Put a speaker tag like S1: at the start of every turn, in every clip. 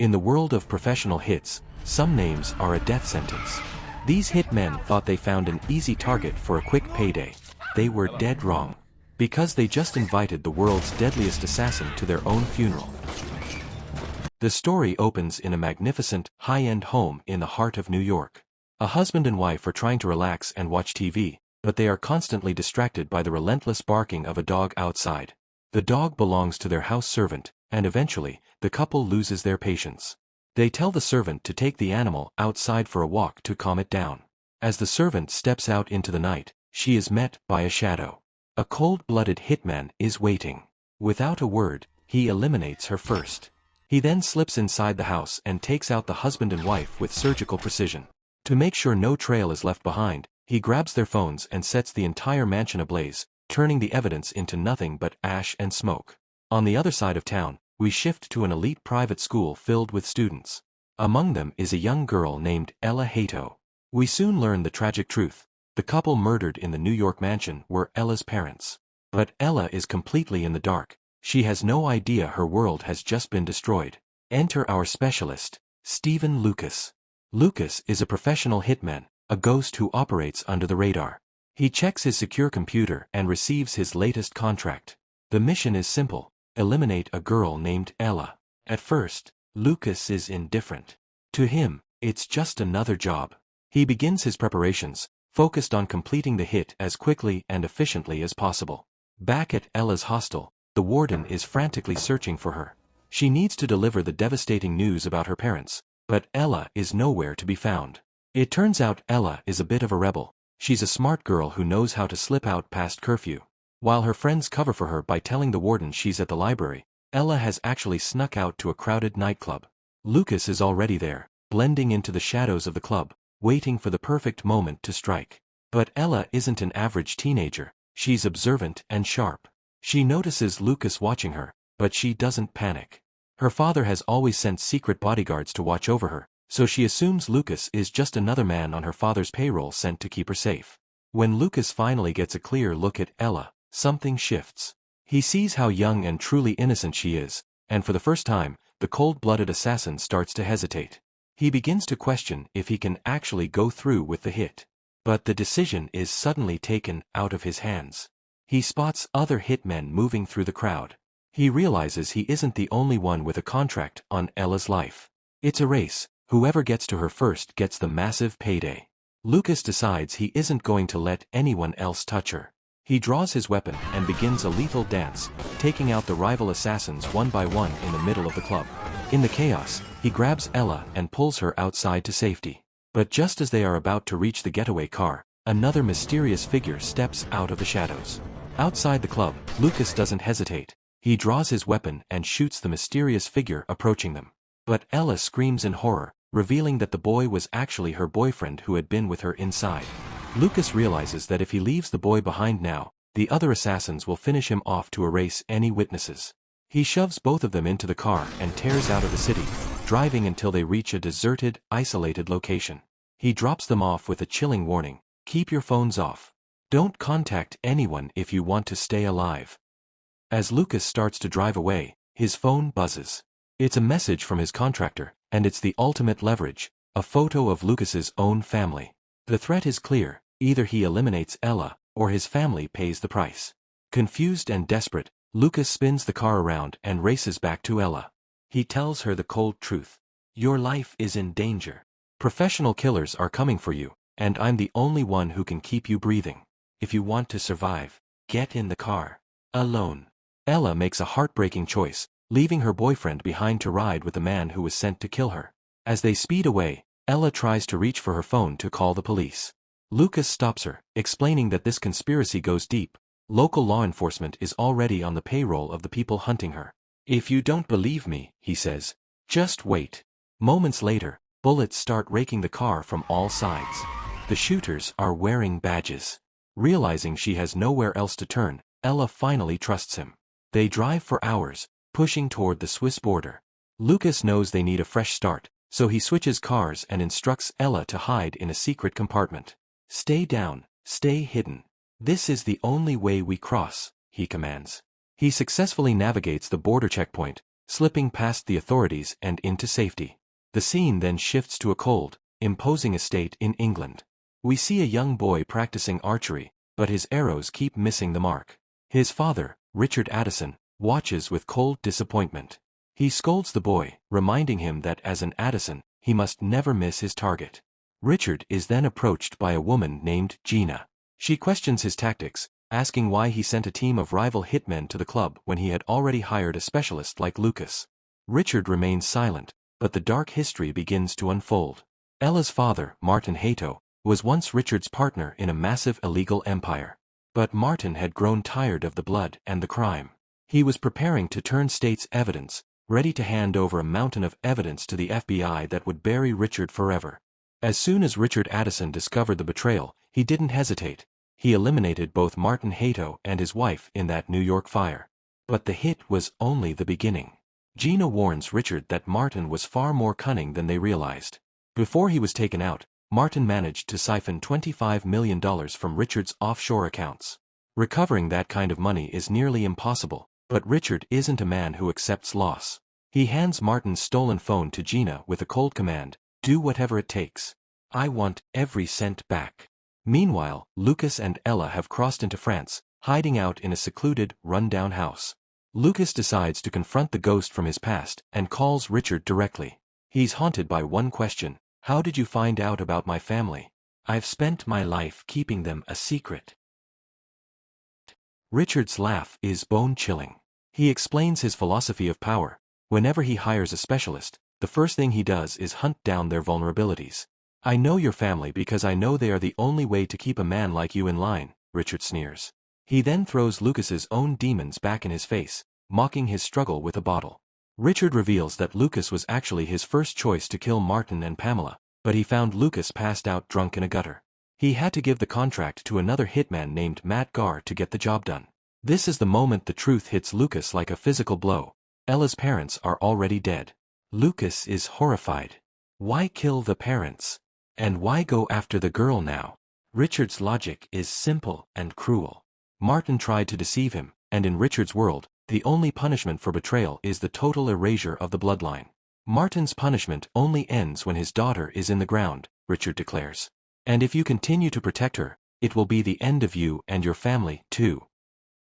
S1: In the world of professional hits, some names are a death sentence. These hitmen thought they found an easy target for a quick payday. They were dead wrong. Because they just invited the world's deadliest assassin to their own funeral. The story opens in a magnificent, high-end home in the heart of New York. A husband and wife are trying to relax and watch TV, but they are constantly distracted by the relentless barking of a dog outside. The dog belongs to their house servant, and eventually, the couple loses their patience. They tell the servant to take the animal outside for a walk to calm it down. As the servant steps out into the night, she is met by a shadow. A cold-blooded hitman is waiting. Without a word, he eliminates her first. He then slips inside the house and takes out the husband and wife with surgical precision. To make sure no trail is left behind, he grabs their phones and sets the entire mansion ablaze, turning the evidence into nothing but ash and smoke. On the other side of town, we shift to an elite private school filled with students. Among them is a young girl named Ella Hato. We soon learn the tragic truth. The couple murdered in the New York mansion were Ella's parents. But Ella is completely in the dark. She has no idea her world has just been destroyed. Enter our specialist, Stephen Lucas. Lucas is a professional hitman, a ghost who operates under the radar. He checks his secure computer and receives his latest contract. The mission is simple: eliminate a girl named Ella. At first, Lucas is indifferent. To him, it's just another job. He begins his preparations, focused on completing the hit as quickly and efficiently as possible. Back at Ella's hostel, the warden is frantically searching for her. She needs to deliver the devastating news about her parents, but Ella is nowhere to be found. It turns out Ella is a bit of a rebel. She's a smart girl who knows how to slip out past curfew. While her friends cover for her by telling the warden she's at the library, Ella has actually snuck out to a crowded nightclub. Lucas is already there, blending into the shadows of the club, waiting for the perfect moment to strike. But Ella isn't an average teenager. She's observant and sharp. She notices Lucas watching her, but she doesn't panic. Her father has always sent secret bodyguards to watch over her, so she assumes Lucas is just another man on her father's payroll sent to keep her safe. When Lucas finally gets a clear look at Ella, something shifts. He sees how young and truly innocent she is, and for the first time, the cold-blooded assassin starts to hesitate. He begins to question if he can actually go through with the hit. But the decision is suddenly taken out of his hands. He spots other hitmen moving through the crowd. He realizes he isn't the only one with a contract on Ella's life. It's a race. Whoever gets to her first gets the massive payday. Lucas decides he isn't going to let anyone else touch her. He draws his weapon and begins a lethal dance, taking out the rival assassins one by one in the middle of the club. In the chaos, he grabs Ella and pulls her outside to safety. But just as they are about to reach the getaway car, another mysterious figure steps out of the shadows. Outside the club, Lucas doesn't hesitate. He draws his weapon and shoots the mysterious figure approaching them. But Ella screams in horror, revealing that the boy was actually her boyfriend who had been with her inside. Lucas realizes that if he leaves the boy behind now, the other assassins will finish him off to erase any witnesses. He shoves both of them into the car and tears out of the city, driving until they reach a deserted, isolated location. He drops them off with a chilling warning: keep your phones off. Don't contact anyone if you want to stay alive. As Lucas starts to drive away, his phone buzzes. It's a message from his contractor, and it's the ultimate leverage, a photo of Lucas's own family. The threat is clear: either he eliminates Ella, or his family pays the price. Confused and desperate, Lucas spins the car around and races back to Ella. He tells her the cold truth. Your life is in danger. Professional killers are coming for you, and I'm the only one who can keep you breathing. If you want to survive, get in the car. Alone. Ella makes a heartbreaking choice, leaving her boyfriend behind to ride with the man who was sent to kill her. As they speed away, Ella tries to reach for her phone to call the police. Lucas stops her, explaining that this conspiracy goes deep. Local law enforcement is already on the payroll of the people hunting her. If you don't believe me, he says, just wait. Moments later, bullets start raking the car from all sides. The shooters are wearing badges. Realizing she has nowhere else to turn, Ella finally trusts him. They drive for hours, pushing toward the Swiss border. Lucas knows they need a fresh start, so he switches cars and instructs Ella to hide in a secret compartment. Stay down, stay hidden. This is the only way we cross, he commands. He successfully navigates the border checkpoint, slipping past the authorities and into safety. The scene then shifts to a cold, imposing estate in England. We see a young boy practicing archery, but his arrows keep missing the mark. His father, Richard Addison, watches with cold disappointment. He scolds the boy, reminding him that as an Addison, he must never miss his target. Richard is then approached by a woman named Gina. She questions his tactics, asking why he sent a team of rival hitmen to the club when he had already hired a specialist like Lucas. Richard remains silent, but the dark history begins to unfold. Ella's father, Martin Hato, was once Richard's partner in a massive illegal empire. But Martin had grown tired of the blood and the crime. He was preparing to turn state's evidence, ready to hand over a mountain of evidence to the FBI that would bury Richard forever. As soon as Richard Addison discovered the betrayal, he didn't hesitate. He eliminated both Martin Hato and his wife in that New York fire. But the hit was only the beginning. Gina warns Richard that Martin was far more cunning than they realized. Before he was taken out, Martin managed to siphon $25 million from Richard's offshore accounts. Recovering that kind of money is nearly impossible, but Richard isn't a man who accepts loss. He hands Martin's stolen phone to Gina with a cold command, "Do whatever it takes. I want every cent back." Meanwhile, Lucas and Ella have crossed into France, hiding out in a secluded, run-down house. Lucas decides to confront the ghost from his past and calls Richard directly. He's haunted by one question: "How did you find out about my family?" "I've spent my life keeping them a secret." Richard's laugh is bone-chilling. He explains his philosophy of power. Whenever he hires a specialist, the first thing he does is hunt down their vulnerabilities. "I know your family because I know they are the only way to keep a man like you in line," Richard sneers. He then throws Lucas's own demons back in his face, mocking his struggle with a bottle. Richard reveals that Lucas was actually his first choice to kill Martin and Pamela, but he found Lucas passed out drunk in a gutter. He had to give the contract to another hitman named Matt Garr to get the job done. This is the moment the truth hits Lucas like a physical blow. Ella's parents are already dead. Lucas is horrified. Why kill the parents? And why go after the girl now? Richard's logic is simple and cruel. Martin tried to deceive him, and in Richard's world, the only punishment for betrayal is the total erasure of the bloodline. Martin's punishment only ends when his daughter is in the ground, Richard declares. And if you continue to protect her, it will be the end of you and your family, too.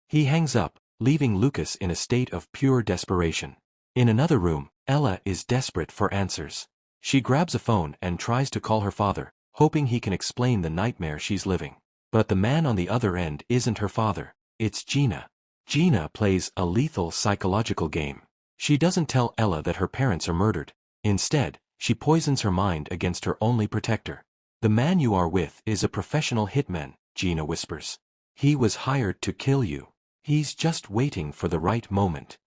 S1: He hangs up, leaving Lucas in a state of pure desperation. In another room, Ella is desperate for answers. She grabs a phone and tries to call her father, hoping he can explain the nightmare she's living. But the man on the other end isn't her father, it's Gina. Gina plays a lethal psychological game. She doesn't tell Ella that her parents are murdered. Instead, she poisons her mind against her only protector. "The man you are with is a professional hitman," Gina whispers. "He was hired to kill you. He's just waiting for the right moment."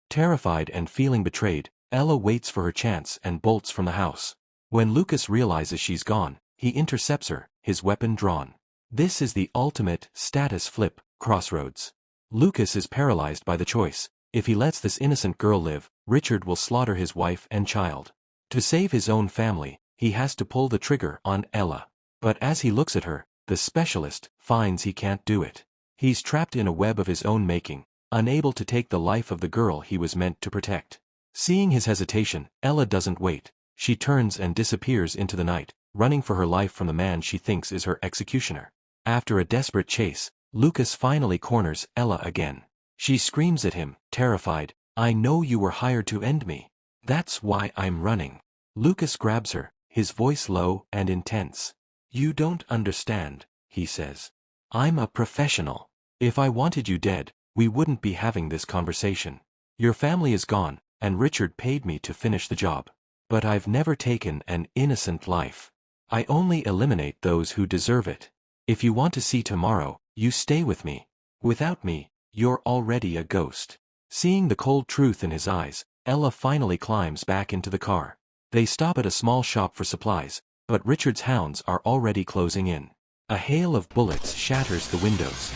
S1: Terrified and feeling betrayed, Ella waits for her chance and bolts from the house. When Lucas realizes she's gone, he intercepts her, his weapon drawn. This is the ultimate status flip crossroads. Lucas is paralyzed by the choice. If he lets this innocent girl live, Richard will slaughter his wife and child. To save his own family, he has to pull the trigger on Ella. But as he looks at her, the specialist finds he can't do it. He's trapped in a web of his own making, unable to take the life of the girl he was meant to protect. Seeing his hesitation, Ella doesn't wait. She turns and disappears into the night, running for her life from the man she thinks is her executioner. After a desperate chase, Lucas finally corners Ella again. She screams at him, terrified, "I know you were hired to end me. That's why I'm running." Lucas grabs her, his voice low and intense. "You don't understand," he says. "I'm a professional. If I wanted you dead, we wouldn't be having this conversation. Your family is gone, and Richard paid me to finish the job. But I've never taken an innocent life. I only eliminate those who deserve it. If you want to see tomorrow, you stay with me. Without me, you're already a ghost." Seeing the cold truth in his eyes, Ella finally climbs back into the car. They stop at a small shop for supplies, but Richard's hounds are already closing in. A hail of bullets shatters the windows.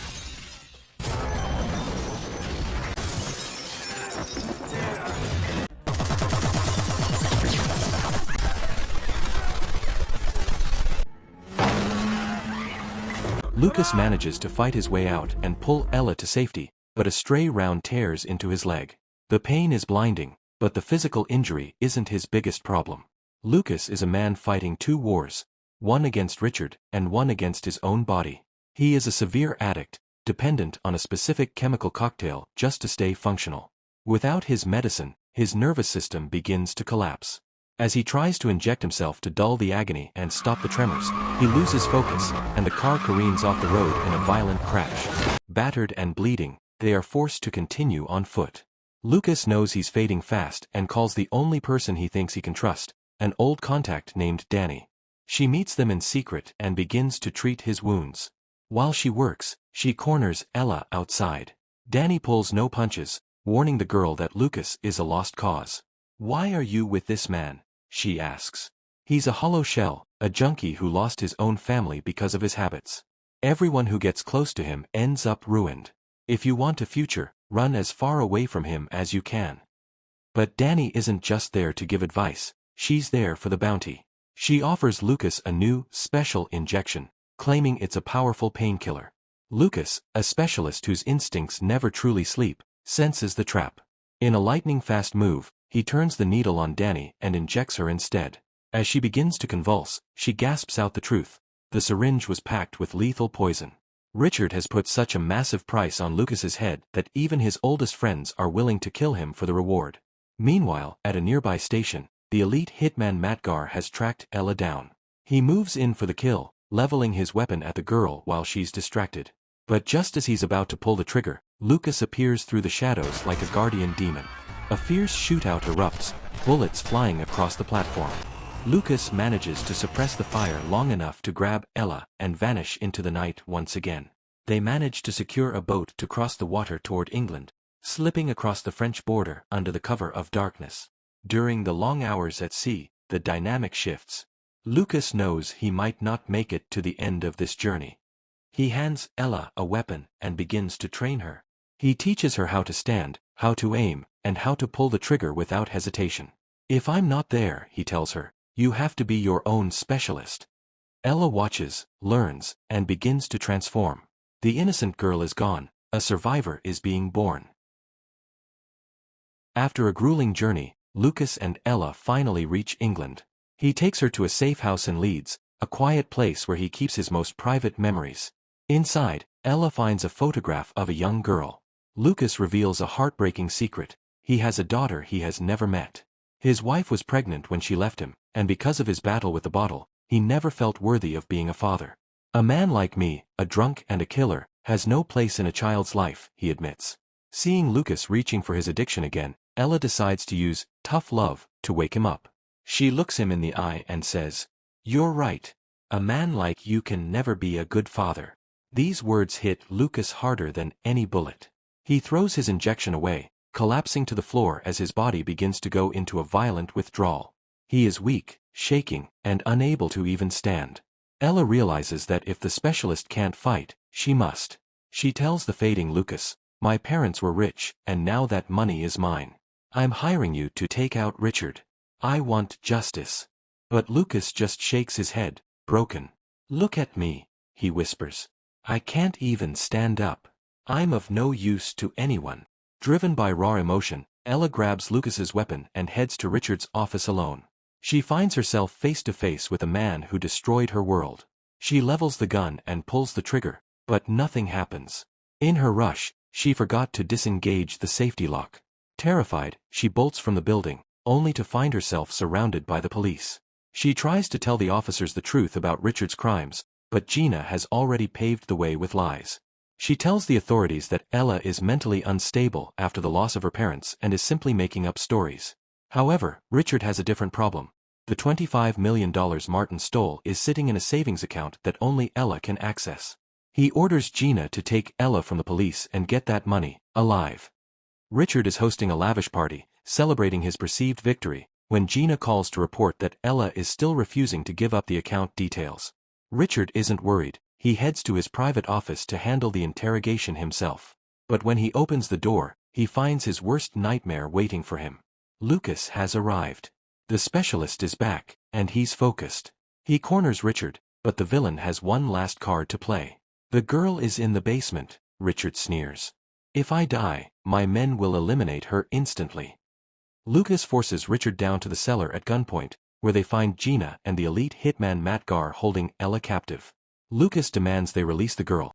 S1: Lucas manages to fight his way out and pull Ella to safety, but a stray round tears into his leg. The pain is blinding, but the physical injury isn't his biggest problem. Lucas is a man fighting two wars, one against Richard and one against his own body. He is a severe addict, dependent on a specific chemical cocktail just to stay functional. Without his medicine, his nervous system begins to collapse. As he tries to inject himself to dull the agony and stop the tremors, he loses focus, and the car careens off the road in a violent crash. Battered and bleeding, they are forced to continue on foot. Lucas knows he's fading fast and calls the only person he thinks he can trust, an old contact named Danny. She meets them in secret and begins to treat his wounds. While she works, she corners Ella outside. Danny pulls no punches, warning the girl that Lucas is a lost cause. "Why are you with this man?" she asks. "He's a hollow shell, a junkie who lost his own family because of his habits. Everyone who gets close to him ends up ruined. If you want a future, run as far away from him as you can." But Danny isn't just there to give advice, she's there for the bounty. She offers Lucas a new, special injection, claiming it's a powerful painkiller. Lucas, a specialist whose instincts never truly sleep, senses the trap. In a lightning-fast move, he turns the needle on Danny and injects her instead. As she begins to convulse, she gasps out the truth. The syringe was packed with lethal poison. Richard has put such a massive price on Lucas's head that even his oldest friends are willing to kill him for the reward. Meanwhile, at a nearby station, the elite hitman Matgar has tracked Ella down. He moves in for the kill, leveling his weapon at the girl while she's distracted. But just as he's about to pull the trigger, Lucas appears through the shadows like a guardian demon. A fierce shootout erupts, bullets flying across the platform. Lucas manages to suppress the fire long enough to grab Ella and vanish into the night once again. They manage to secure a boat to cross the water toward England, slipping across the French border under the cover of darkness. During the long hours at sea, the dynamic shifts. Lucas knows he might not make it to the end of this journey. He hands Ella a weapon and begins to train her. He teaches her how to stand, how to aim, and how to pull the trigger without hesitation. "If I'm not there," he tells her, "you have to be your own specialist." Ella watches, learns, and begins to transform. The innocent girl is gone, a survivor is being born. After a grueling journey, Lucas and Ella finally reach England. He takes her to a safe house in Leeds, a quiet place where he keeps his most private memories. Inside, Ella finds a photograph of a young girl. Lucas reveals a heartbreaking secret. He has a daughter he has never met. His wife was pregnant when she left him, and because of his battle with the bottle, he never felt worthy of being a father. "A man like me, a drunk and a killer, has no place in a child's life," he admits. Seeing Lucas reaching for his addiction again, Ella decides to use tough love to wake him up. She looks him in the eye and says, "You're right. A man like you can never be a good father." These words hit Lucas harder than any bullet. He throws his injection away, collapsing to the floor as his body begins to go into a violent withdrawal. He is weak, shaking, and unable to even stand. Ella realizes that if the specialist can't fight, she must. She tells the fading Lucas, "My parents were rich, and now that money is mine. I'm hiring you to take out Richard. I want justice." But Lucas just shakes his head, broken. "Look at me," he whispers. "I can't even stand up. I'm of no use to anyone." Driven by raw emotion, Ella grabs Lucas's weapon and heads to Richard's office alone. She finds herself face to face with a man who destroyed her world. She levels the gun and pulls the trigger, but nothing happens. In her rush, she forgot to disengage the safety lock. Terrified, she bolts from the building, only to find herself surrounded by the police. She tries to tell the officers the truth about Richard's crimes, but Gina has already paved the way with lies. She tells the authorities that Ella is mentally unstable after the loss of her parents and is simply making up stories. However, Richard has a different problem. The $25 million Martin stole is sitting in a savings account that only Ella can access. He orders Gina to take Ella from the police and get that money, alive. Richard is hosting a lavish party, celebrating his perceived victory, when Gina calls to report that Ella is still refusing to give up the account details. Richard isn't worried. He heads to his private office to handle the interrogation himself. But when he opens the door, he finds his worst nightmare waiting for him. Lucas has arrived. The specialist is back, and he's focused. He corners Richard, but the villain has one last card to play. "The girl is in the basement," Richard sneers. If I die, my men will eliminate her instantly. Lucas forces Richard down to the cellar at gunpoint, where they find Gina and the elite hitman Matt Gar holding Ella captive. Lucas demands they release the girl.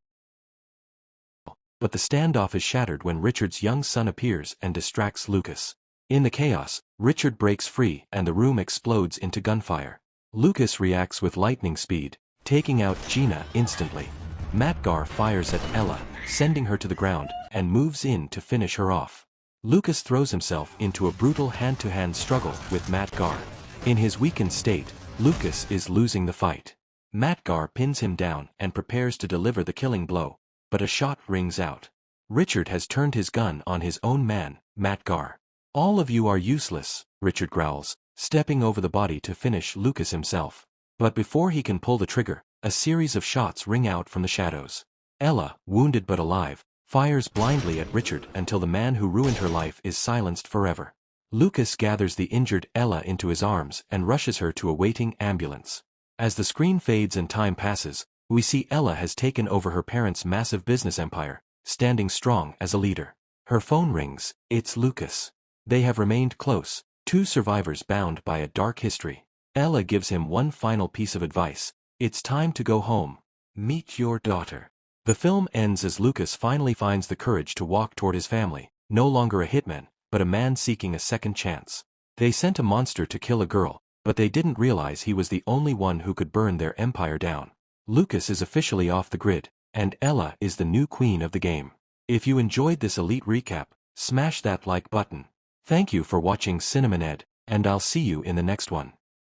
S1: But the standoff is shattered when Richard's young son appears and distracts Lucas. In the chaos, Richard breaks free and the room explodes into gunfire. Lucas reacts with lightning speed, taking out Gina instantly. Matt Gar fires at Ella, sending her to the ground, and moves in to finish her off. Lucas throws himself into a brutal hand-to-hand struggle with Matt Gar. In his weakened state, Lucas is losing the fight. Matt Gar pins him down and prepares to deliver the killing blow, but a shot rings out. Richard has turned his gun on his own man, Matt Gar. "All of you are useless," Richard growls, stepping over the body to finish Lucas himself. But before he can pull the trigger, a series of shots ring out from the shadows. Ella, wounded but alive, fires blindly at Richard until the man who ruined her life is silenced forever. Lucas gathers the injured Ella into his arms and rushes her to a waiting ambulance. As the screen fades and time passes, we see Ella has taken over her parents' massive business empire, standing strong as a leader. Her phone rings. It's Lucas. They have remained close, two survivors bound by a dark history. Ella gives him one final piece of advice. It's time to go home. Meet your daughter. The film ends as Lucas finally finds the courage to walk toward his family, no longer a hitman, but a man seeking a second chance. They sent a monster to kill a girl, but they didn't realize he was the only one who could burn their empire down. Lucas is officially off the grid, and Ella is the new queen of the game. If you enjoyed this elite recap, smash that like button. Thank you for watching Cinemaned, and I'll see you in the next one.